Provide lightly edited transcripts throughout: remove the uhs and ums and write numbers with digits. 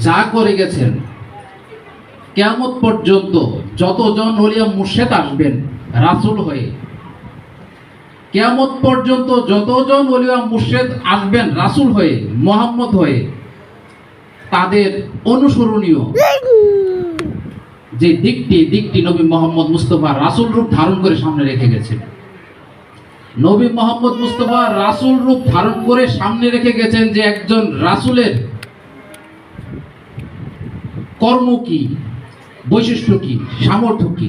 যা করে গেছেন, কিয়ামত পর্যন্ত যতজন ওলিয়া মুর্শেদ আসবেন রাসূল হয়ে, কিয়ামত পর্যন্ত যতজন ওলিয়া মুর্শেদ আসবেন রাসূল হয়ে, মুহাম্মদ হয়ে, তাদের অনুসরণীয় যে দিকটি নবী মোহাম্মদ মুস্তাফা রাসূল রূপ ধারণ করে সামনে রেখে গেছেন। নবী মোহাম্মদ মুস্তাফা রাসূল রূপ ধারণ করে সামনে রেখে গেছেন যে একজন রাসূলের কর্ম কি, বৈশিষ্ট্য কি, সামর্থ্য কি।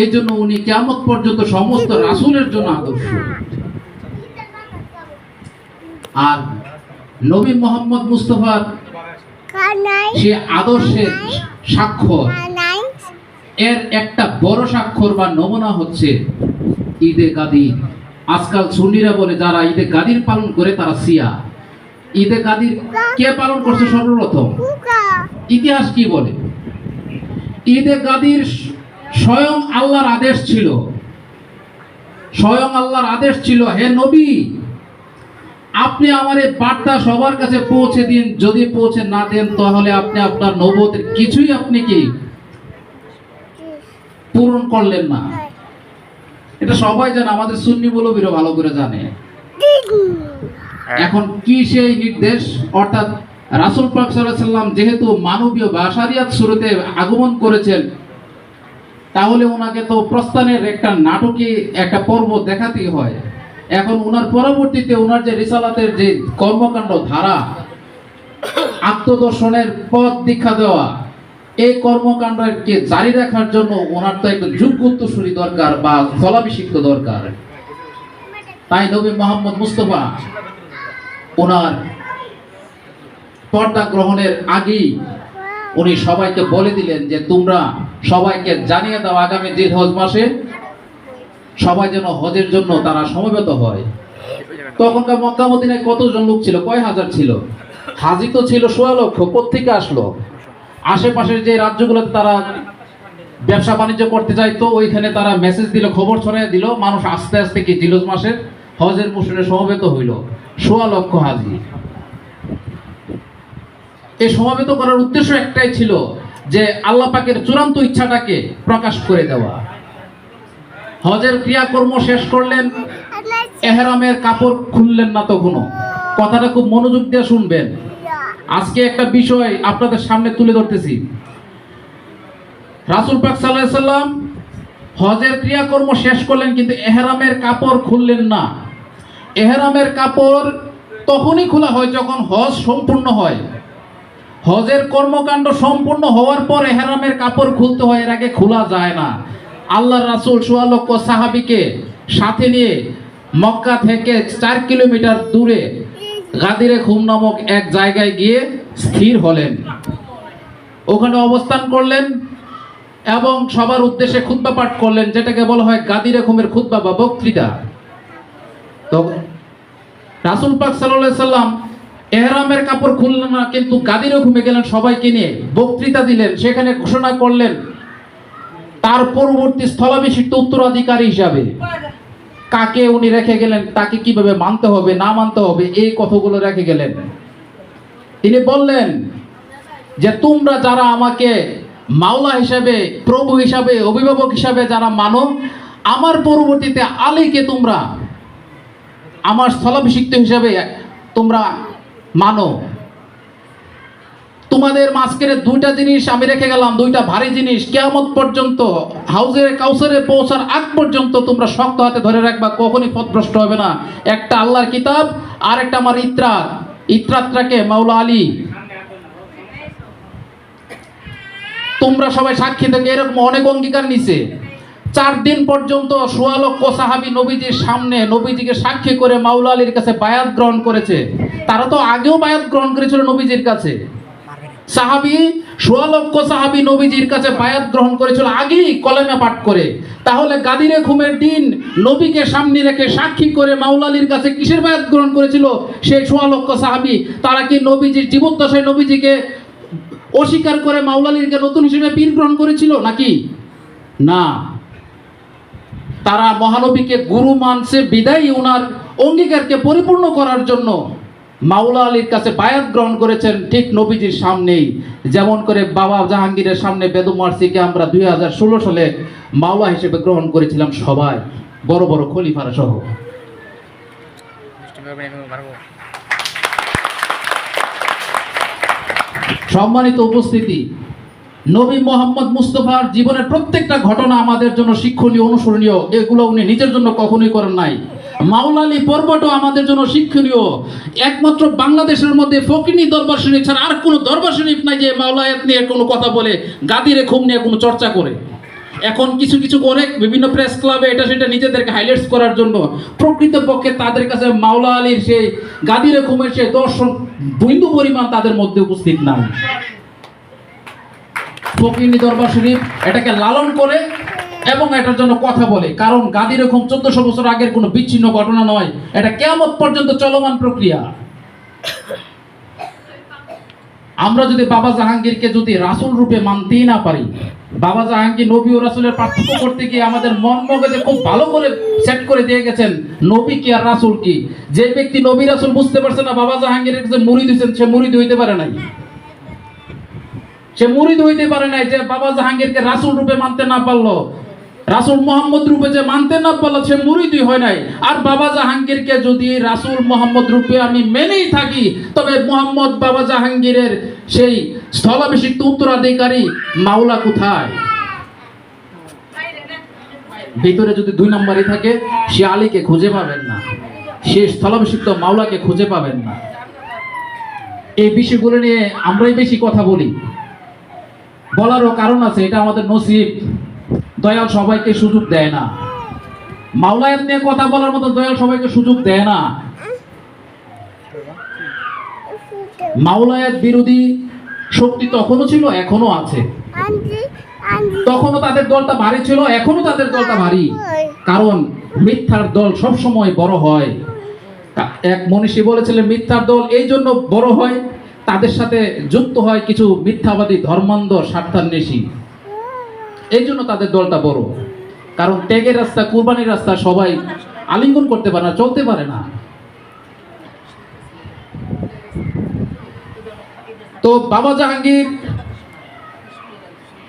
এই জন্য উনি কিয়ামত পর্যন্ত সমস্ত রাসূলের জন্য আদর্শ। আর নবী মোহাম্মদ মুস্তাফার সে আদর্শের স্বাক্ষর, এর একটা বড় স্বাক্ষর বা নমুনা হচ্ছে ঈদে গাদির। আজকাল সুন্নিরা বলে যারা ঈদে গাদির পালন করে তারা শিয়া। ঈদে গাদির কে পালন করছে সর্বপ্রথম? ইতিহাস কি বলে? ঈদে গাদির স্বয়ং আল্লাহর আদেশ ছিল, স্বয়ং আল্লাহর আদেশ ছিল, হে নবী আপনি আমার এই বার্তা সবার কাছে পৌঁছে দিন, যদি পৌঁছে না দেন তাহলে আপনি আপনার নবুয়তের কিছুই আপনি কি পূরণ করলেন না। এটা সবাই জানে, আমাদের সুন্নি মৌলবীরা ভালো করে জানে। এখন কি সেই নির্দেশ? অর্থাৎ রাসূল পাক সাল্লাল্লাহু আলাইহি সাল্লাম যেহেতু মানবীয় বাশারিয়াত শুরুতে আগমন করেছেন, তাহলে ওনাকে তো প্রস্থানের একটা নাটকীয় একটা পর্ব দেখাতেই হয়। এখন ওনার পরবর্তীতে ওনার যে রিসালাতের যে কর্মকাণ্ড ধারা, আত্মদর্শনের পথ দীক্ষা দেওয়া, এই কর্মকাণ্ডকে জারি রাখার জন্য ওনার তো একজন যোগ্য উত্তরসূরি দরকার বা স্থলাভিষিক্ত দরকার। তাই নবী মোহাম্মদ মুস্তাফা ওনার পর্দা গ্রহণের আগেই উনি সবাইকে বলে দিলেন যে তোমরা সবাইকে জানিয়ে দাও আগামী জিলহজ মাসে সবাই যেন হজের জন্য তারা সমবেত হয়। তখনকার মক্কা মদিনায় কতজন লোক ছিল? কয় হাজার ছিল? হাজি তো ছিল 16 লক্ষ। কোত্থেকে আসলো? আশেপাশের যে রাজ্যগুলোতে তারা ব্যবসা বাণিজ্য করতে চাইতো, ওইখানে তারা মেসেজ দিল, খবর ছড়াইয়া দিল, মানুষ আস্তে আস্তে কি জিলহজ মাসের হজের মৌসুমে সমবেত হইল 16 লক্ষ হাজি। এই সমবেত করার উদ্দেশ্য একটাই ছিল যে আল্লাহ পাকের চূড়ান্ত ইচ্ছাটাকে প্রকাশ করে দেওয়া। হজের ক্রিয়াকর্ম শেষ করলেন, এহরামের কাপড় খুললেন না তখনও। কথাটা খুব মনোযোগ দিয়ে শুনবেন। আজকে একটা বিষয় আপনাদের সামনে তুলে ধরতেছি। রাসূল পাক সাল্লাল্লাহু আলাইহি সাল্লাম হজের ক্রিয়াকর্ম শেষ করলেন, কিন্তু এহরামের কাপড় খুললেন না। এহরামের কাপড় তখনই খোলা হয় যখন হজ সম্পূর্ণ হয়। হজের কর্মকাণ্ড সম্পূর্ণ হওয়ার পর এহরামের কাপড় খুলতে হয়, এর আগে খোলা যায় না। আল্লাহর রাসূল 16 লক্ষ সাহাবীকে সাথে নিয়ে মক্কা থেকে 4 কিলোমিটার দূরে গাদিরে খুম নামক এক জায়গায় গিয়ে স্থির হলেন। ওখানে অবস্থান করলেন এবং সবার উদ্দেশ্যে খুতবা পাঠ করলেন, যেটাকে বলা হয় গাদিরে খুমের খুতবা বা বক্তৃতা। তো রাসূল পাক সাল্লাল্লাহু আলাইহি সাল্লাম এহরামের কাপড় খুললেন না, কিন্তু গাদিরে খুমে গেলেন, সবাইকে নিয়ে বক্তৃতা দিলেন। সেখানে ঘোষণা করলেন তার পরবর্তী স্থলাভিষিক্ত উত্তরাধিকারী হিসাবে কাকে উনি রেখে গেলেন, তাকে কিভাবে মানতে হবে না মানতে হবে, এই কথাগুলো রেখে গেলেন। তিনি বললেন যে তোমরা যারা আমাকে মাওলা হিসাবে, প্রভু হিসাবে, অভিভাবক হিসাবে যারা মানো, আমার পরবর্তীতে আলীকে তোমরা আমার স্থলাভিষিক্ত হিসাবে তোমরা মানো। তোমাদের মাঝখানে দুইটা জিনিস আমি রেখে গেলাম, দুইটা ভারী জিনিস, কিয়ামত পর্যন্ত হাউজে কাউসারে পৌঁছার আগ পর্যন্ত তোমরা শক্ত হাতে ধরে রাখবা, কখনই পথভ্রষ্ট হবে না। একটা আল্লাহর কিতাব, আর একটা আমার ইত্রাতটাকে মাওলা আলী। তোমরা সবাই সাক্ষী থেকে এরকম অনেক অঙ্গীকার নিছে। 4 দিন পর্যন্ত 16 লক্ষ সাহাবী নবীজির সামনে নবীজিকে সাক্ষী করে মাওলা আলীর কাছে বায়াত গ্রহণ করেছে। তারা তো আগেও বায়াত গ্রহণ করেছিল নবীজির কাছে। সাহাবী 16 লক্ষ সাহাবী নবীজির কাছে বায়াত গ্রহণ করেছিল আগেই কলেমা পাঠ করে। তাহলে গাদিরে খুমের দিন নবীকে সামনে রেখে সাক্ষী করে মাওলা আলীর কাছে কিসের বায়াত গ্রহণ করেছিল সেই 16 লক্ষ সাহাবী? তারা কি নবীজির জীবদ্দশায় নবীজিকে অস্বীকার করে মাওলা আলীকে নতুন হিসেবে পীর গ্রহণ করেছিল নাকি? না, তারা মহানবীকে গুরু মানছে বিদায়ী ওনার অঙ্গীকারকে পরিপূর্ণ করার জন্য মাওলা আলীর কাছে বায়াত গ্রহণ করেছেন ঠিক নবীজির সামনেই, যেমন করে বাবা জাহাঙ্গীরের সামনে বেদম মার্সিকে আমরা 2016 সালে মাওলা হিসেবে গ্রহণ করেছিলাম, সবাই বড় বড় খলিফারা সহ। সম্মানিত উপস্থিতি, নবী মোহাম্মদ মুস্তফার জীবনের প্রত্যেকটা ঘটনা আমাদের জন্য শিক্ষণীয়, অনুসরণীয়। এগুলো উনি নিজের জন্য কখনোই করেন নাই। মাওলা আলী পর্বটাও আমাদের জন্য শিক্ষণীয়। একমাত্র বাংলাদেশের মধ্যে ফকিনি দরবার শরীফ ছাড়া আর কোনো দরবার শরীফ নাই যে মাওলায়াত নিয়ে কোনো কথা বলে, গাদিরে খুম নিয়ে কোনো চর্চা করে। এখন কিছু কিছু করে বিভিন্ন প্রেস ক্লাবে এটা সেটা নিজেদেরকে হাইলাইটস করার জন্য, প্রকৃতপক্ষে তাদের কাছে মাওলা আলীর সেই গাদিরে খুমের সেই দর্শন বিন্দু পরিমাণ তাদের মধ্যে উপস্থিত নাই। ফকিনি দরবার শরীফ এটাকে লালন করে এবং এটার জন্য কথা বলে, কারণ গাদি রকম 1400 বছর আগের কোনো বিচ্ছিন্ন ঘটনা নয়, এটা কিয়ামত পর্যন্ত চলমান প্রক্রিয়া। আমরা যদি বাবা জাহাঙ্গীরকে যদি রাসূল রূপে মানতেই না পারি, বাবা জাহাঙ্গীর নবী ও রাসূলের পার্থক্য করতে গিয়ে আমাদের মন মগজে খুব ভালো করে সেট করে দিয়ে গেছেন নবী কি আর রাসূল কি। যে ব্যক্তি নবী রাসূল বুঝতে পারছে না, বাবা জাহাঙ্গীরের কাছে মুরিদ হইছেন, সে মুরিদ হইতে পারে নাই। সে মুরিদ হইতে পারে নাই যে বাবা জাহাঙ্গীরকে রাসূল রূপে মানতে না পারলো, রাসূল মোহাম্মদ রূপে যে মানতে না পারলো, সে মুরিদই হয় নাই। আর বাবা জাহাঙ্গীরকে যদি রাসূল মোহাম্মদ রূপে আমি মেনেই থাকি, তবে মোহাম্মদ বাবা জাহাঙ্গীরের সেই স্থলাভিষিক্ত উত্তরাধিকারী মাওলা কোথায়? ভিতরে যদি 2 নম্বরই থাকে, সে আলীকে খুঁজে পাবেন না, সে স্থলাভিষিক্ত মাওলাকে খুঁজে পাবেন না। এই বিষয়গুলো নিয়ে আমরাই বেশি কথা বলি, বলারও কারণ আছে, এটা আমাদের নসিব। দয়াল সবাইকে সুযোগ দেয় না, মাওলায়াত নিয়ে কথা বলার মতো দয়াল সবাইকে সুযোগ দেয় না। মাওলায়াত বিরোধী শক্তি তখনও ছিল, এখনো আছে। তখনও তাদের দলটা ভারী ছিল, এখনো তাদের দলটা ভারী, কারণ মিথ্যার দল সব সময় বড় হয়। এক মনীষী বলেছিলেন, মিথ্যার দল এই জন্য বড় হয়, তাদের সাথে যুক্ত হয় কিছু মিথ্যাবাদী ধর্মান্ধ স্বার্থান্বেষী, এই জন্য তাদের দলটা বড়। কারণ ত্যাগের রাস্তা, কুরবানির রাস্তা সবাই আলিঙ্গন করতে পারে না, চলতে পারে না। তো বাবা জাহাঙ্গীর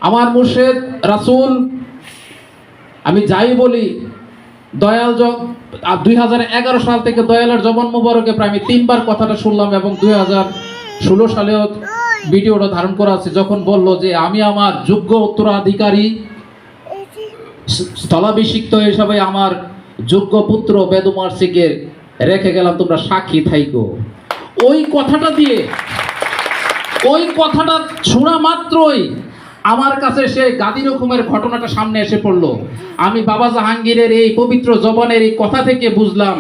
আমার মুর্শিদ রাসূল, আমি যাই বলি, দয়াল 2011 সাল থেকে দয়ালের জবান মুবারকে প্রায় আমি 3 বার কথাটা শুনলাম, এবং 2016 সালেও ভিডিওটা ধারণ করা আছে, যখন বলল যে আমি আমার যোগ্য উত্তরাধিকারী স্থলাভিষিক্ত হিসাবে আমার যোগ্য পুত্র বেদম মার্সিকে রেখে গেলাম, তোমরা সাক্ষী থাইকো। ওই কথাটা শোনা মাত্রই আমার কাছে সে গাদি রকমের ঘটনাটা সামনে এসে পড়লো। আমি বাবা জাহাঙ্গীরের এই পবিত্র জবানের এই কথা থেকে বুঝলাম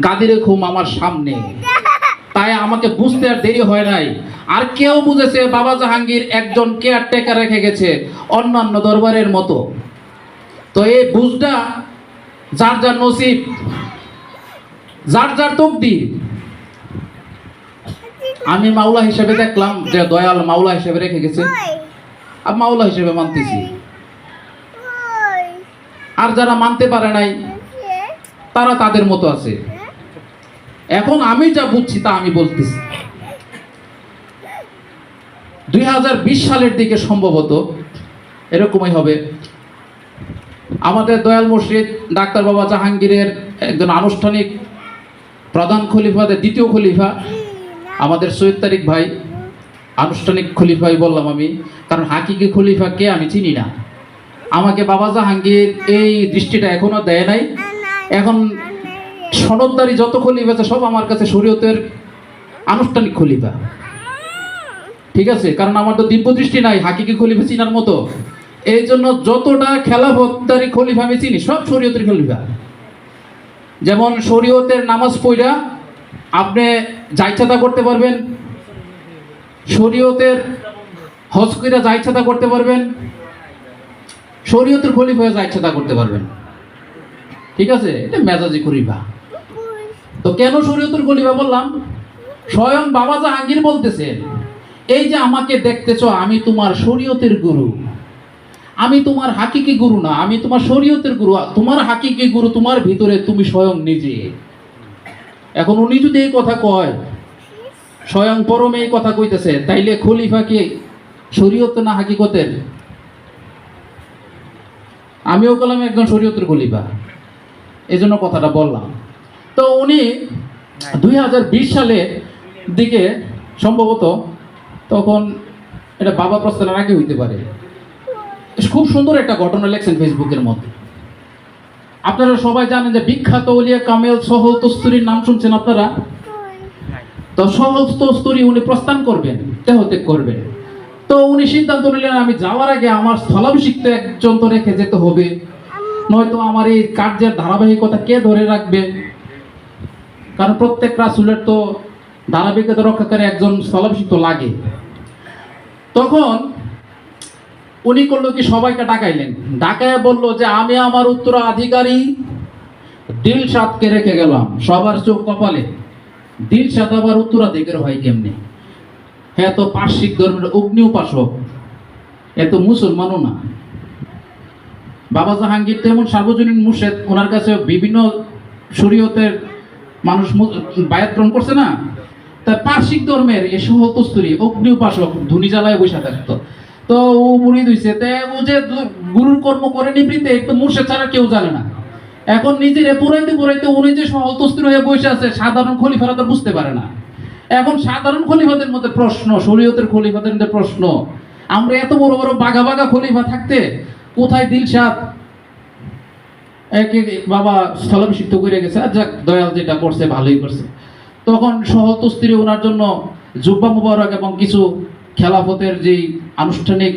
গাদি রকম আমার সামনে। তাই আমাকে বুঝতে আর দেরি হয় নাই। আর কেউ বুঝেছে বাবা জাহাঙ্গীর একজন কেয়ারটেকার রেখে গেছে অন্যান্য দরবারের মতো। তো এই বুঝটা যার যার নসিব, যার যার তকদির। আমি মাওলা হিসেবে দেখলাম যে দয়াল মাওলা হিসেবে রেখে গেছে, আর মাওলা হিসেবে মানতেছি। আর যারা মানতে পারে নাই তারা তাদের মতো আছে। এখন আমি যা বুঝছি তা আমি বলতেছি। 2020 সালের দিকে সম্ভবত এরকমই হবে, আমাদের দয়াল মুর্শিদ ডাক্তার বাবা জাহাঙ্গীরের একজন আনুষ্ঠানিক প্রধান খলিফাদের দ্বিতীয় খলিফা আমাদের সৈয়দ তারিক ভাই, আনুষ্ঠানিক খলিফাই বললাম আমি, কারণ হাকিকি খলিফাকে আমি চিনি না। আমাকে বাবা জাহাঙ্গীর এই দৃষ্টিটা এখনো দেয় নাই। এখন সনদদারি যত খলিফা আছে সব আমার কাছে শরীয়তের আনুষ্ঠানিক খলিফা, ঠিক আছে? কারণ আমার তো দিব্য দৃষ্টি নাই হাকিকি খলিফা চিনার মতো। এই জন্য যতটা খেলাফতদারি খলিফা আমি চিনি সব শরীয়তের খলিফা। যেমন শরীয়তের নামাজ পড়া আপনি যা ইচ্ছা তা করতে পারবেন, শরীয়তের হজ কইরা যা ইচ্ছা তা করতে পারবেন, শরীয়তের খলিফা যা ইচ্ছা তা করতে পারবেন, ঠিক আছে? এটা মেজাজি খলিফা। তো কেন শরীয়তের খলিফা বললাম? স্বয়ং বাবা জাহাঙ্গীর বলতেছেন, এই যে আমাকে দেখতেছো, আমি তোমার শরীয়তের গুরু, আমি তোমার হাকিকি গুরু না, আমি তোমার শরীয়তের গুরু। তোমার হাকিকি গুরু তোমার ভিতরে তুমি স্বয়ং নিজে। এখন উনি যদি এই কথা কয়, স্বয়ং পরমে এই কথা কইতেছে, তাইলে খলিফা কি শরীয়ত না হাকিকতের? আমিও কলাম একজন শরীয়তের খলিফা, এই জন্য কথাটা বললাম। তো উনি 2020 সালের দিকে সম্ভবত, তখন এটা বাবা প্রস্থানের আগে হইতে পারে, খুব সুন্দর একটা ঘটনা লেখছেন ফেসবুকের মধ্যে। আপনারা সবাই জানেন যে বিখ্যাত ওলিয়া কামেল সহল তস্তুরির নাম শুনছেন আপনারা? তো সহল তস্তুরি উনি প্রস্থান করবেন, দেহত্যাগ করবেন। তো উনি সিদ্ধান্ত নিলেন আমি যাওয়ার আগে আমার স্থলাভিষিক্ত একজন তো রেখে যেতে হবে, নয়তো আমার এই কার্যের ধারাবাহিকতা কে ধরে রাখবে? কারণ প্রত্যেক রাসূলের তো ধারাবাহিকতা রক্ষাকারী একজন স্থলাভিষিক্ত লাগে। তখন উনি করলো কি, সবাইকে ডাকাইলেন, ডাকায় বললো যে আমি আমার উত্তরাধিকারী দিলশাদকে রেখে গেলাম। সবার চোখ কপালে, দিলশাদ আবার উত্তরাধিকার হয় কেমনি? হ্যাঁ, তো পার্শ্বিক ধর্মের অগ্নি উপাসক, এত মুসলমানও না। বাবা জাহাঙ্গীর তো এমন সার্বজনীন মুর্শেদ, ওনার কাছে বিভিন্ন শরীয়তের মানুষ বায়াত গ্রহণ করছে না। তার পার্শ্বিক ধর্মের এই সহতস্তুরী অগ্নি উপাসক ধুনি জ্বালায় বসে থাকতো। তো ও মুরিদ হইছে, ও যে গুরুর কর্ম করে নিবৃত্তে একটু মুর্শেদ ছাড়া কেউ জানে না। এখন নিজেরে পুরাইতে পুরাইতে উনি যে সহতস্তুরী হয়ে বসে আছে, সাধারণ খলিফারা তো বুঝতে পারে না। এখন সাধারণ খলিফাদের মধ্যে প্রশ্ন, শরীয়তের খলিফাদের মধ্যে প্রশ্ন, আমরা এত বড় বড় বাঘা বাঘা খলিফা থাকতে কোথায় দিলশাদ একে বাবা স্থলাভিষিক্ত করে গেছে? যাক, দয়াল যেটা করছে ভালোই করছে। তখন সহতস্ত্রী ওনার জন্য জুব্বা মুবারক এবং কিছু খেলাফতের যেই আনুষ্ঠানিক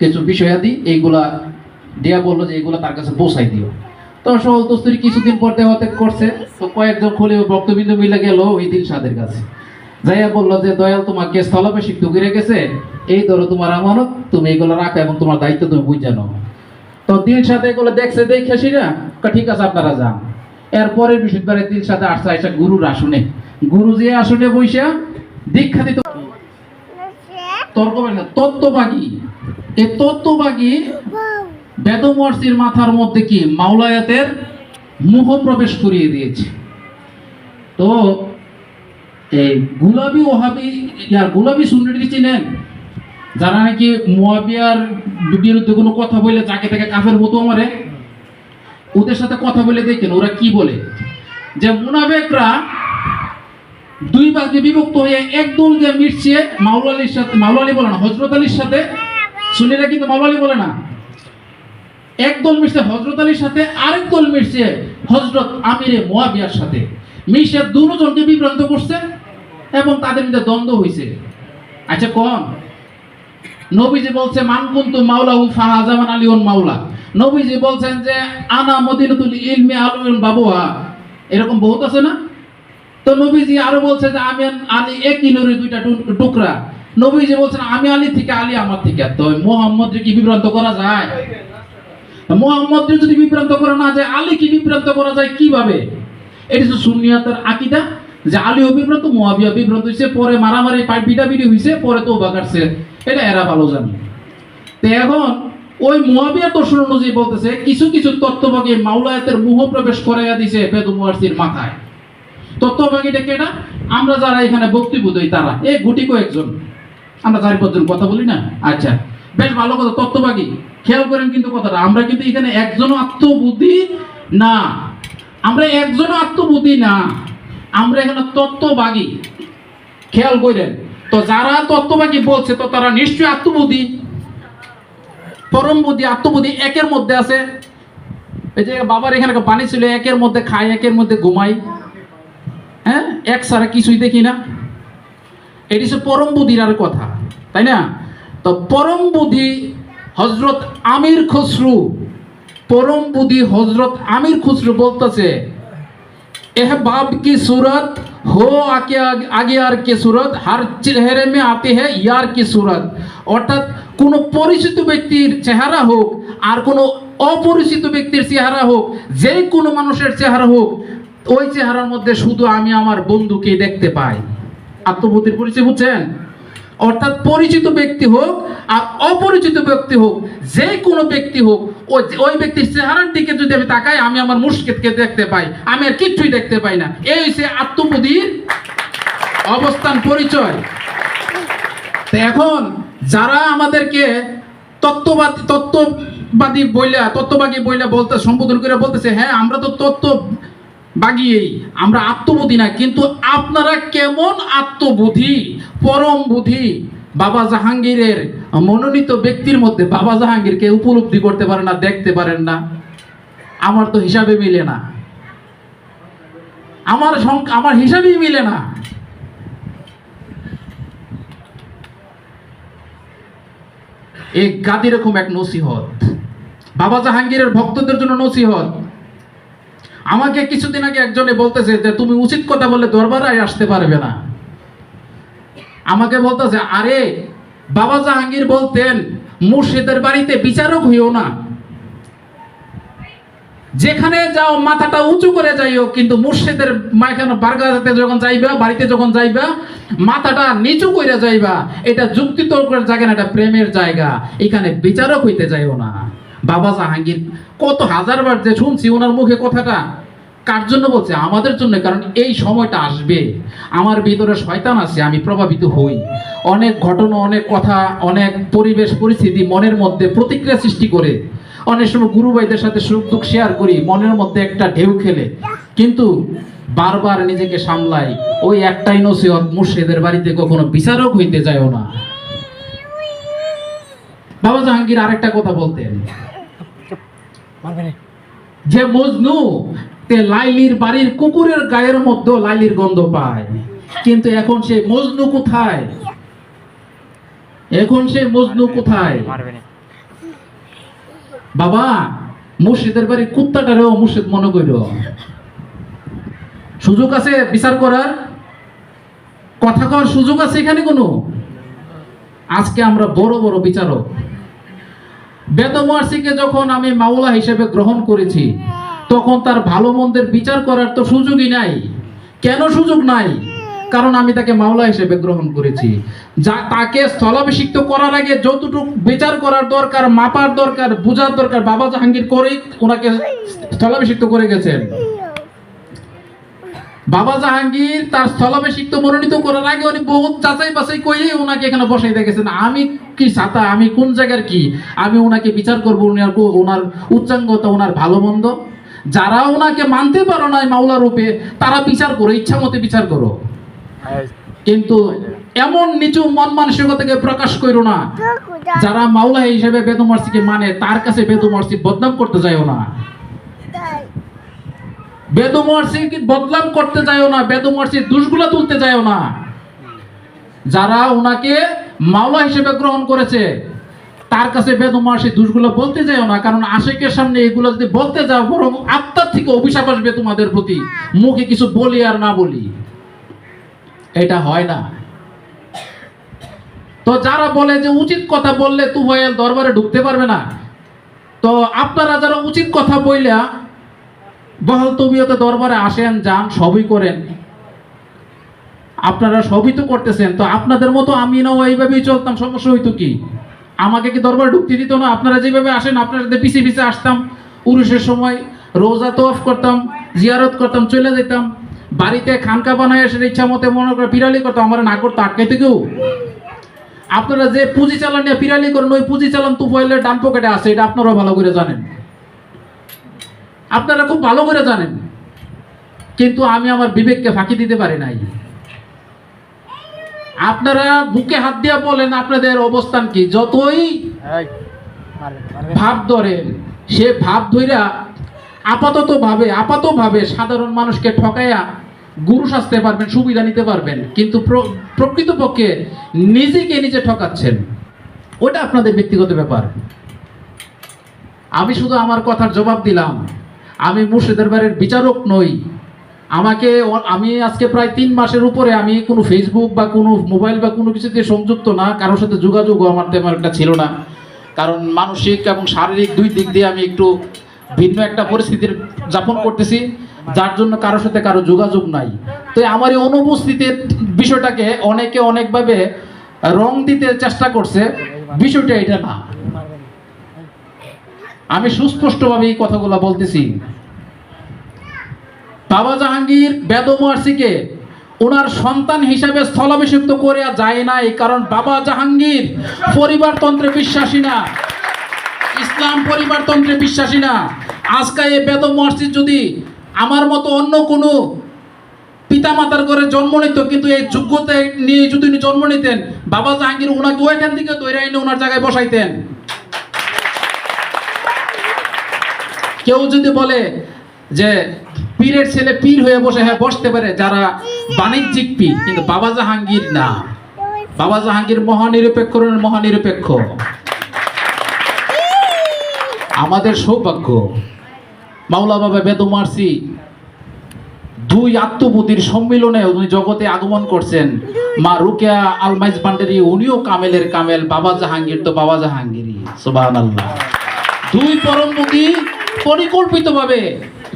কিছু বিষয়াদি এইগুলা দেয়া বললো যে এইগুলা তার কাছে পৌঁছাই দিও। তো সহতস্ত্রী কিছুদিন পর দেওয়াতে করছে। তো কয়েকজন খলিফা বক্তবিন্দু মিলে গেল ওই দিলশাদের কাছে, যাইয়া বললো যে দয়াল তোমাকে স্থলাভিষিক্ত করে গেছে, এই ধরো তোমার আমানত, তুমি এইগুলো রাখো এবং তোমার দায়িত্ব তুমি বুঝে নাও। তো দিলশাদ এগুলো দেখছে, দেখে সেটা ঠিক আছে আপনারা যান। এরপরে বৃহস্পতিবারে দিলশাদ আসছে, আইসা গুরুর আসনে, গুরু যে আসনে বইসা দীক্ষা দিত। তত্ত্ববাগী, এই তত্ত্ববাগী বেদমর্ষির মাথার মধ্যে কি মাওলায়াতের মোহ প্রবেশ করিয়ে দিয়েছে। তো এই গুলাবি ওহাবি গুলাবি সুন্নিটি চিনেন, যারা নাকি মুয়াবিয়ার বিরুদ্ধে কোনো কথা বলে যাকে তাকে কাফের মতো মারে, ওদের সাথে কথা বলে দেখেন ওরা কি বলে, যে মুনাফিকরা দুই ভাগে বিভক্ত হয়ে একদল দিয়ে মিশছে মাওলালির সাথে, মাওলালি বলে না, হযরত আলীর সাথে। সুন্নিরা কিন্তু মাওলালি বলে না। একদল মিশছে হযরত আলীর সাথে, আরেক দল মিশছে হযরত আমিরে মুয়াবিয়ার সাথে। মিশে দুজনকে বিভ্রান্ত করছে এবং তাদের মধ্যে দ্বন্দ্ব হয়েছে। আচ্ছা কোন নবীজি বলছে মান কুনতু মাওলাহু ফাহাজামান আলিউন মাওলা, নবীজি বলছেন যে আনা মদিনাতুল ইলমি আলুন বাবুহা, এরকম বহুত আছে না? তো নবীজি আরো বলছে যে আমি আলী একই নূরের দুইটা টুকরা, নবীজি বলছেন আমি আলী থেকে, আলী আমার থেকে। তো মুহাম্মদকে কি বিভ্রান্ত করা যায়? মুহাম্মদকে যদি বিভ্রান্ত করা না যায়, আলী কি বিভ্রান্ত করা যায় কিভাবে? এটা তো সুন্নিয়াতের আকীদা যে আলীও বিভ্রান্ত, মুয়াবিয়া বিভ্রান্ত হইছে, পরে মারামারি পিটাপিটি হইছে, পরে তওবা করছে, এটা এরা ভালো জানে। তো এখন ওই মুয়াবিয়া দর্শন অনুযায়ী বলতেছে কিছু কিছু তত্ত্ববাগী মাওলায়াতের মোহ প্রবেশ করাইয়া দিছে বেদমর্ষির মাথায়। তত্ত্ববাগীটা কেটা? আমরা যারা এখানে বক্তব্য দেই তারা, এই গুটি কয়েকজন, আমরা 4-5 জন কথা বলি না। আচ্ছা, বেশ ভালো কথা, তত্ত্ববাগী। খেয়াল করেন কিন্তু কথাটা, আমরা কিন্তু এখানে একজনও আত্মবুদ্ধি না, আমরা একজনও আত্মবুদ্ধি না, আমরা এখানে তত্ত্ববাগী। খেয়াল করেন, তো যারা তত্ত্ববাগী বলছে তো তারা নিশ্চয়ই আত্মবুদ্ধি, পরম বুদ্ধি, আত্মবুদ্ধি একের মধ্যে আছে। এই যে বাবার এখানে পানি ছিল, একের মধ্যে খাই, একের মধ্যে ঘুমাই, হ্যাঁ, এক ছাড়া কিছুই দেখি না। এটি হচ্ছে পরম বুদ্ধির আর কথা, তাই না? তো পরম বুদ্ধি হযরত আমির খুসরু, পরম বুদ্ধি হযরত আমির খুসরু বলতেছে এহ বাব কি सूरत हो आगे यार की सूरत हर चेहरे में आते हैं यार की सूरत। অর্থাৎ কোন পরিচিত ব্যক্তির চেহারা হোক আর কোন অপরিচিত ব্যক্তির চেহারা হোক, যে কোনো মানুষের চেহারা হোক, ওই চেহারার মধ্যে শুধু আমি আমার বন্ধুকে দেখতে পাই। আত্মবোধের পরিচয় বুঝছেন? অর্থাৎ পরিচিত ব্যক্তি হোক আর অপরিচিত ব্যক্তি হোক, যে কোনো ব্যক্তি হোক, ওই ব্যক্তির চেহারার দিকে যদি আমি তাকাই, আমি আমার মুর্শিদকে দেখতে পাই, আমি আর কিচ্ছুই দেখতে পাই না। এই হচ্ছে আত্মবোধির অবস্থান পরিচয়। তো এখন যারা আমাদেরকে তত্ত্ববাদী বইলা বলতে সম্বোধন করে বলতেছে, হ্যাঁ আমরা তো তত্ত্ববাগী, আমরা আত্মবোধী না, কিন্তু আপনারা কেমন আত্মবোধী, পরম বুদ্ধি বাবা জাহাঙ্গীরের মনোনীত ব্যক্তির মধ্যে বাবা জাহাঙ্গীরকে উপলব্ধি করতে পারেন না, দেখতে পারেন না? আমার তো হিসাবে মিলে না, আমার হিসাবেই মিলে না। এই গাদি রকম এক নসিহত, বাবা জাহাঙ্গীরের ভক্তদের জন্য নসিহত। আমাকে কিছুদিন আগে একজনে বলতেছে যে তুমি উচিত কথা বললে দরবারে আসতে পারবে না। আমাকে বলতেছে, আরে বাবা জাহাঙ্গীর বলতেন মুর্শিদের বাড়িতে বিচারক হইও না, যেখানে যাও মাথাটা উঁচু করে যাইও, কিন্তু মুর্শিদের বারগাতে যখন যাইবা, বাড়িতে যখন যাইবা, মাথাটা নিচু করে যাইবা। এটা যুক্তি তর্কের জায়গা না, এটা প্রেমের জায়গা, এখানে বিচারক হইতে যাইও না। বাবা জাহাঙ্গীর কত হাজারবার যে শুনছি ওনার মুখে কথাটা, কার জন্য বলছে? আমাদের জন্য। কারণ এই সময়টা আসবে, আমার ভিতরে শয়তান আছে, আমি প্রভাবিত হই, অনেক ঘটনা, অনেক কথা, অনেক পরিবেশ পরিস্থিতি মনের মধ্যে প্রতিক্রিয়া সৃষ্টি করে। অনেক সময় গুরু ভাইদের সাথে সুখ দুঃখ শেয়ার করি, মনের মধ্যে একটা ঢেউ খেলে, কিন্তু বারবার নিজেকে সামলাই। ওই একটাই নসিহত, মুর্শিদের বাড়িতে কখনো বিচারক হইতে যায়ও না। বাবা জাহাঙ্গীর আরেকটা কথা বলতেন যে মজনু তে লাইলির বাড়ির কুকুরের গায়ের মধ্যে লাইলির গন্ধ পায়, কিন্তু এখন সে মজনু কোথায়? এখন সে মজনু কোথায়? বাবা মুর্শিদের বাড়ির কুত্তাটারেও মুর্শিদ মনে কইল। সুযোগ আছে বিচার করার, কথা কওয়ার সুযোগ আছে এখানে কোনো? আজকে আমরা বড় বড় বিচারক। বেদমর্সিকে যখন আমি মাওলা হিসেবে গ্রহণ করেছি, তখন তার ভালো মন্দের বিচার করার তো সুযোগই নাই। কেন সুযোগ নাই? কারণ আমি তাকে মাওলা হিসেবে গ্রহণ করেছি। যা তাকে স্থলাভিষিক্ত করার আগে যতটুকু বিচার করার দরকার, মাপার দরকার, বোঝার দরকার, বাবা জাহাঙ্গীর করেই ওনাকে স্থলাভিষিক্ত করে গেছেন। বাবা জাহাঙ্গীর তার স্থলাভিষিক্ত মনোনীত করার আগে উনি বহুত যাচাই বাছাই করে ওনাকে এখানে বসাই দেখেছেন। আমি কি ছাতা, আমি কোন জায়গার কি, আমি ওনাকে বিচার করবো ওনার উচ্চাঙ্গতা, ওনার ভালো মন্দ? যারা ওনাকে মানতে পারো না মাওলা রূপে, তারা বিচার করো, ইচ্ছা মতে বিচার করো, কিন্তু এমন নিচু মন মানসিকতাকে প্রকাশ করো না। যারা মাওলা হিসেবে বেদমর্সিকে মানে, তার কাছে বেদমর্সি বদনাম করতে যায়ও না। বেদমর্সিকে বদনাম করতে যায়ও না, বেদমর্সির দোষগুলা তুলতে যায়ও না। যারা ওনাকে মাওলা হিসেবে গ্রহণ করেছে, তার কাছে বেদমর্সির দোষগুলো বলতে যায়ও না। কারণ আশেকের সামনে এগুলো যদি বলতে যাও, বরং আত্মার থেকে অভিশাপ আসবে তোমাদের প্রতি। মুখে কিছু বলি আর না বলি, এটা হয় না। তো যারা বলে যে উচিত কথা বললে তুফাইল দরবারে ঢুকতে পারবে না, তো আপনারা যারা উচিত কথা বইলা বহাল তবিয়তে দরবারে আসেন, যান, সবই করেন, আপনারা সবই তো করতেছেন, তো আপনাদের মতো আমি নাও এইভাবেই চলতাম, সমস্যা হইতো কি? আমাকে কি দরবারে ঢুকতে দিত না? আপনারা যেভাবে আসেন, আপনাদের পিছিয়ে পিছিয়ে আসতাম, উরুষের সময় রোজা তওয়াফ করতাম, জিয়ারত করতাম, চলে যেতাম। বাড়িতে খানকা বানায় এসে ইচ্ছা মতে মনে করে পিরালি করতাম, আমার না করতো আটকাইতে কেউ? আপনারা যে পুঁজি চালান নিয়ে পিরালি করেন, ওই পুঁজি চালান তুফাইলের ডান পকেটে আছে, এটা আপনারাও ভালো করে জানেন, আপনারা খুব ভালো করে জানেন। কিন্তু আমি আমার বিবেককে ফাঁকি দিতে পারি নাই। আপনারা বুকে হাত দিয়া বলেন আপনাদের অবস্থান কি, যতই ভাব ধরেন, সে ভাব ধইরা আপাতভাবে সাধারণ মানুষকে ঠকাইয়া গুরু সাজতে পারবেন, সুবিধা নিতে পারবেন, কিন্তু প্রকৃতপক্ষে নিজেকে নিজে ঠকাচ্ছেন। ওটা আপনাদের ব্যক্তিগত ব্যাপার। আমি শুধু আমার কথার জবাব দিলাম। আমি মুর্শিদের বাড়ির বিচারক নই। আমি আজকে প্রায় 3 মাসের উপরে আমি কোনো ফেসবুক বা কোনো মোবাইল বা কোনো কিছুতে সংযুক্ত না, কারোর সাথে যোগাযোগও আমার তেমন একটা ছিল না। কারণ মানসিক এবং শারীরিক দুই দিক দিয়ে আমি একটু ভিন্ন একটা পরিস্থিতির যাপন করতেছি, যার জন্য কারোর সাথে কারো যোগাযোগ নাই। তো আমার এই অনুপস্থিতির বিষয়টাকে অনেকে অনেকভাবে রং দিতে চেষ্টা করছে, বিষয়টা এটা না। আমি সুস্পষ্টভাবে এই কথাগুলো বলতেছি। বাবা জাহাঙ্গীর বেদমর্সিকে ওনার সন্তান হিসাবে স্থলাভিষিক্ত করে যায় নাই, কারণ বাবা জাহাঙ্গীর পরিবারতন্ত্রে বিশ্বাসী না, ইসলাম পরিবারতন্ত্রে বিশ্বাসী না। আজকে এই বেদম মসজিদ যদি আমার মতো অন্য কোনো পিতামাতার ঘরে জন্ম নিত, কিন্তু এই যোগ্যতা নিয়ে যদি উনি জন্ম নিতেন, বাবা জাহাঙ্গীর ওনাকে ওইখান থেকে ধরে এনে ওনার জায়গায় বসাইতেন। কেউ যদি বলে যে পীরের ছেলে পীর হয়ে বসে, হ্যাঁ বসতে পারে যারা বাণিজ্যিক পীর, কিন্তু বাবা জাহাঙ্গীর না। বাবা জাহাঙ্গীর মহানিরপেক্ষ, মহানিরপেক্ষ। আমাদের সৌভাগ্য মাওলা বাবা বেদম মারসি দুই আত্মবোধির সম্মিলনে উনি জগতে আগমন করছেন। মা রুকেয়া আলমাইজ ভান্ডারী, উনিও কামেলের কামেল, বাবা জাহাঙ্গীর তো বাবা জাহাঙ্গীরই। সুবহানাল্লাহ। দুই পরমপতি পরিকল্পিতভাবে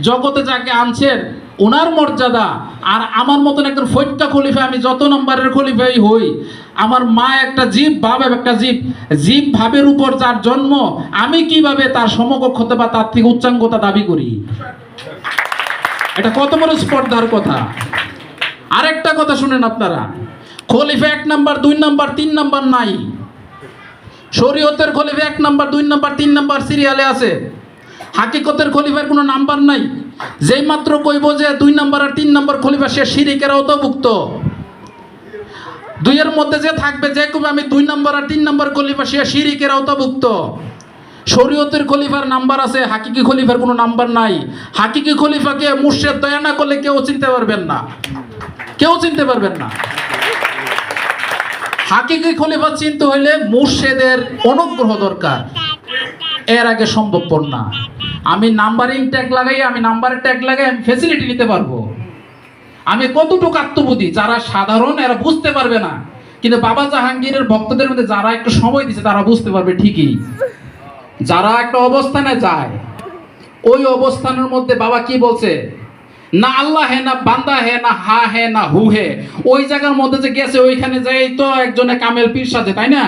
জগতে যাকে আনছেন ওনার মর্যাদা, আর আমার মতন একজন ফৈট্টা খলিফা, আমি যত নম্বরের খলিফাই হই, আমার মা একটা জীব, বাবা একটা জীব, জীব ভাবের উপর যার জন্ম, আমি কিভাবে তার সমকক্ষ হতে বা তার থেকে উচ্চাঙ্গতা দাবি করি? এটা কত বড় স্পর্ধার কথা। আরেকটা কথা শুনেন আপনারা, খলিফা 1 নাম্বার 2 নাম্বার 3 নাম্বার নাই। শরীয়তের খলিফা 1 নাম্বার 2 নাম্বার 3 নাম্বার সিরিয়ালে আছে। হাকিকতের খলিফার কোনো নাম্বার নাই। যেই মাত্র কইব যে 2 নাম্বার আর 3 নাম্বার খলিফা, সে শিরিকের আওতাভুক্ত। দুইয়ের মধ্যে যে থাকবে, যে কবে আমি 2 নাম্বার আর 3 নাম্বার খলিফা, সে শিরিকের আওতাভুক্ত। শরীয়তের খলিফার নাম্বার আছে, হাকিকি খলিফার কোনো নাম্বার নাই। হাকিকি খলিফাকে মুর্শিদ দয়া না করলে কেউ চিনতে পারবেন না, কেউ চিনতে পারবেন না। হাকিকি খলিফা চিনতে হইলে মুর্শিদের অনুগ্রহ দরকার, এর আগে সম্ভবপর না। আমি নাম্বারিং ট্যাগ লাগাই, আমি নাম্বারের ট্যাগ লাগাই, আমি ফ্যাসিলিটি নিতে পারবো। আমি কতটুকু আত্মবোধী, যারা সাধারণ এরা বুঝতে পারবে না, কিন্তু বাবা জাহাঙ্গীরের ভক্তদের মধ্যে যারা একটু সময় দিচ্ছে তারা বুঝতে পারবে ঠিকই। যারা একটা অবস্থানে যায়, ওই অবস্থানের মধ্যে বাবা কি বলছে, না আল্লাহ হে, না বান্দা হে, না হা হে, না হু হে, ওই জায়গার মধ্যে যে গেছে, ওইখানে যাই তো একজনে কামেল পীর সাথে, তাই না?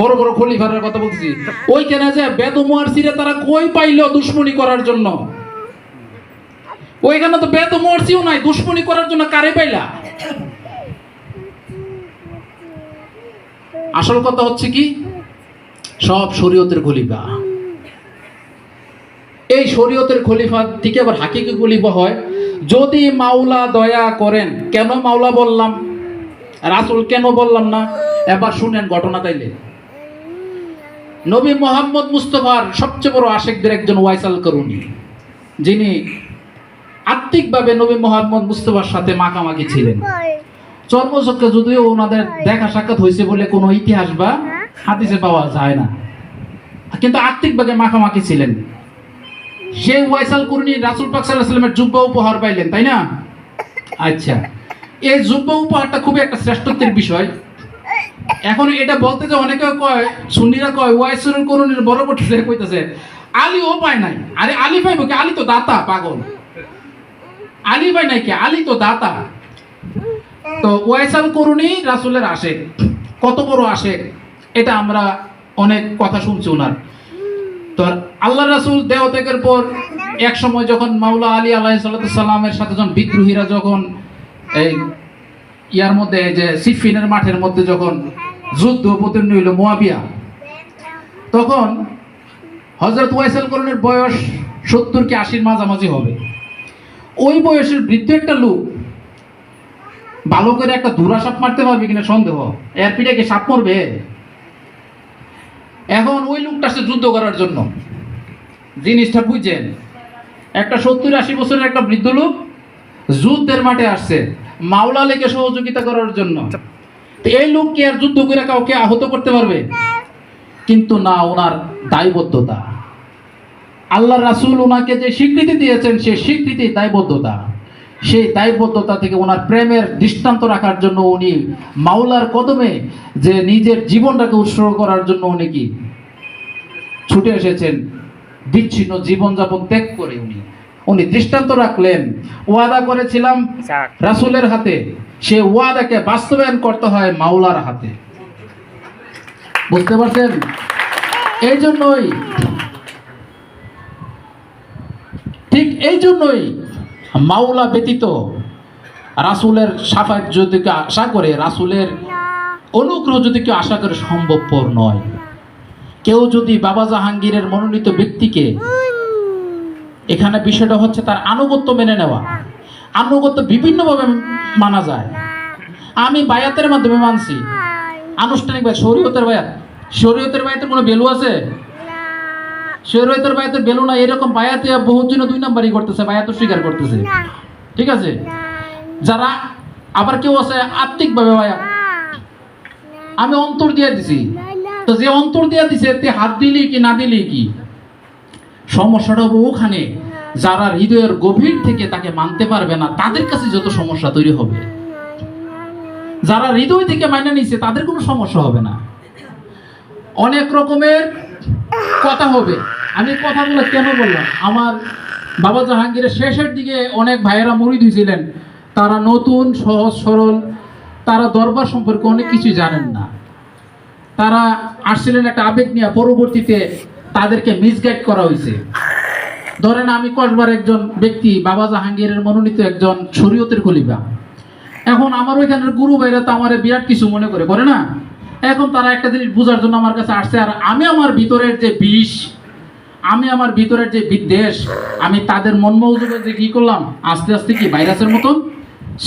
বড় বড় খলিফার কথা বলছি, ওইখানে যে বেদম মারসিরে তারা কই পাইলো দুশ্মনী করার জন্য? ওইখানে তো বেদম মারসিও নাই, দুশ্মনী করার জন্য কারে পাইলা? আসল কথা হচ্ছে কি, সব শরীয়তের খলিফা। এই শরীয়তের খলিফা থেকে আবার হাকিকি খলিফা হয় যদি মাওলা দয়া করেন। কেন মাওলা বললাম, রাসূল কেন বললাম না? এবার শুনেন ঘটনা তাইলে। নবী মোহাম্মদ মুস্তাফার সবচেয়ে বড় আশিকদের একজন ওয়াইসাল করুনি, যিনি আত্মিকভাবে নবী মোহাম্মদ মুস্তাফার সাথে মাখামাখি ছিলেন। চর্মচক্ষে যদিও ওনাদের দেখা সাক্ষাৎ হয়েছে বলে কোনো ইতিহাস বা হাদিসে পাওয়া যায় না, কিন্তু আত্মিকভাবে মাখামাখি ছিলেন। সেই ওয়াইসাল কুরনি রাসূল পাক সাল্লাল্লাহু আলাইহি ওয়াসাল্লামের জুব্বা উপহার পাইলেন, তাই না? আচ্ছা, এই জুব্বা উপহারটা খুবই একটা শ্রেষ্ঠত্বের বিষয়। এখন এটা বলতে যে অনেকে কয়, সুন্নিরা কয় ওয়াইসাল কুরনির বরাবরটা কইতেছে আলীও পায় নাই। আরে আলী পাইব কি? আলী তো দাতা, পাগল। আলী পায় নাই কি? আলী তো দাতা। তো ওয়াইসাল কুরনি রাসূলের আশিক, কত বড় আশিক এটা আমরা অনেক কথা শুনছি ওনার। তো আল্লাহ রাসূল দেহ ত্যাগের পর এক সময় যখন মাওলা আলী আলাইহিস সালামের সাথে যখন বিদ্রোহীরা যখন এই ইয়ার মধ্যে, যে সিফিনের মাঠের মধ্যে যখন যুদ্ধ অবতীর্ণ হইল মুয়াবিয়া, তখন হযরত ওয়াইসাল কুরনির বয়স 70 কি 80 মাঝামাঝি হবে। ওই বয়সের বৃদ্ধ একটা লোক ভালো করে একটা ধুরা সাপ মারতে পারবে কিনা সন্দেহ, এর পিঠে কি সাপ মরবে? এখন ওই লোকটা সে যুদ্ধ করার জন্য, জিনিসটা বুঝছেন, একটা 70-80 বছরের একটা বৃদ্ধ লোক যুদ্ধের মাঠে আসছে মাওলা আলীকে সহযোগিতা করার জন্য। তো এই লোক কি আর যুদ্ধ করে কাউকে আহত করতে পারবে? কিন্তু না, ওনার দায়বদ্ধতা, আল্লাহ রাসূল ওনাকে যে স্বীকৃতি দিয়েছেন, সেই স্বীকৃতি দায়বদ্ধতা, সেই দায়বদ্ধতা থেকে ওনার প্রেমের দৃষ্টান্ত রাখার জন্য উনি মাওলার কদমে যে নিজের জীবনটাকে উৎসর্গ করার জন্য উনি কি ছুটে এসেছেন, বিচ্ছিন্ন জীবনযাপন ত্যাগ করে উনি দৃষ্টান্ত রাখলেন। ওয়াদা করেছিলাম রাসূলের হাতে, সে ওয়াদাকে বাস্তবায়ন করতে হয় মাওলার হাতে। বুঝতে পারছেন? এই জন্যই, ঠিক এই জন্যই মাওলা ব্যতীত রাসূলের শাফাত যদি কেউ আশা করে, রাসূলের অনুগ্রহ যদি কেউ আশা করে, সম্ভবপর নয়। কেউ যদি বাবা জাহাঙ্গীরের মনোনীত ব্যক্তিকে, এখানে বিষয়টা হচ্ছে তার আনুগত্য মেনে নেওয়া। আনুগত্য বিভিন্নভাবে মানা যায়। আমি বায়াতের মাধ্যমে মানছি, আনুষ্ঠানিক বায়াত, শরীয়তের বায়াত। শরীয়তের বায়াতের কোনো ভ্যালু আছে? শরীয়তের বায়াতের ভ্যালু না। এরকম বায়াতে বহুত জন 2 নাম্বারই করতেছে, বায়াত স্বীকার করতেছে। ঠিক আছে, যারা আবার কেউ আছে আত্মিকভাবে বায়াত, আমি অন্তর দিয়ে দিছি। তো যে অন্তর দিয়ে দিছে তে হাত দিলি কি না দিলি কি, সমস্যাটা হবে ওখানে। যারা হৃদয়ের গভীর থেকে তাকে মানতে পারবে না, তাদের কাছে যত সমস্যা তৈরি হবে। যারা হৃদয় থেকে মাইনে নিছে তাদের কোনো সমস্যা হবে না। অনেক রকমের কথা হবে। আমি কথাগুলো কেন বললাম, আমার বাবা জাহাঙ্গীরের শেষের দিকে অনেক ভাইয়েরা মুরিদ হয়েছিলেন, তারা নতুন, সহজ সরল, তারা দরবার সম্পর্কে অনেক কিছুই জানেন না। তারা আসছিলেন একটা আবেগ নিয়ে, পরবর্তীতে তাদেরকে মিসগাইড করা হয়েছে। ধরেন আমি কসবার একজন ব্যক্তি, বাবা জাহাঙ্গীরের মনোনীত একজন শরীয়তের খলিফা। এখন আমার ওইখানের গুরু ভাইরা তো আমার বিরাট কিছু মনে করে না। এখন তারা একটা জিনিস বোঝার জন্য আমার কাছে আসছে, আর আমি আমার ভিতরের যে বিষ, আমি আমার ভিতরের যে বিদ্বেষ, আমি তাদের মন মৌজুকে যে কি করলাম, আস্তে আস্তে কি ভাইরাসের মতন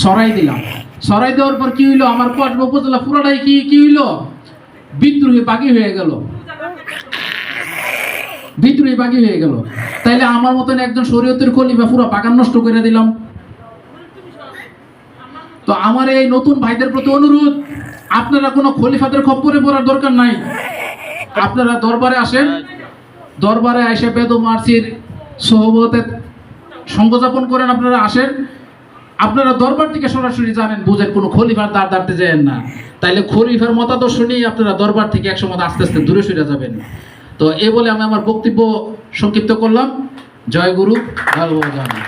সরাই দিলাম। সরাই দেওয়ার পর কি হইলো, আমার কসবা উপজেলা পুরোটাই কি হইলো, বিদ্রোহী বাগি হয়ে গেল। বিদ্রোহী বাগি হয়ে গেল। তাইলে আমার মতন একজন শরীয়তের খলিফা পুরো বাগান নষ্ট করে দিলাম। তো আমার এই নতুন ভাইদের প্রতি অনুরোধ, আপনারা কোনো খলিফাদের খপ্পরে পড়ার দরকার নাই। আপনারা দরবারে আসেন, দরবারে এসে বেদম আরসির সহবতে সঙ্গযাপন করেন। আপনারা আসেন, আপনারা দরবার থেকে সরাসরি জানেন, বুঝেন, কোনো খলিফার দ্বার দাঁড়তে যাবেন না। তাইলে খলিফার মতাদর্শ নিয়ে আপনারা দরবার থেকে একসময় আস্তে আস্তে দূরে সরে যাবেন। তো এ বলে আমি আমার বক্তব্য সংক্ষিপ্ত করলাম। জয় গুরু, জয় বাবা জাহাঙ্গীর।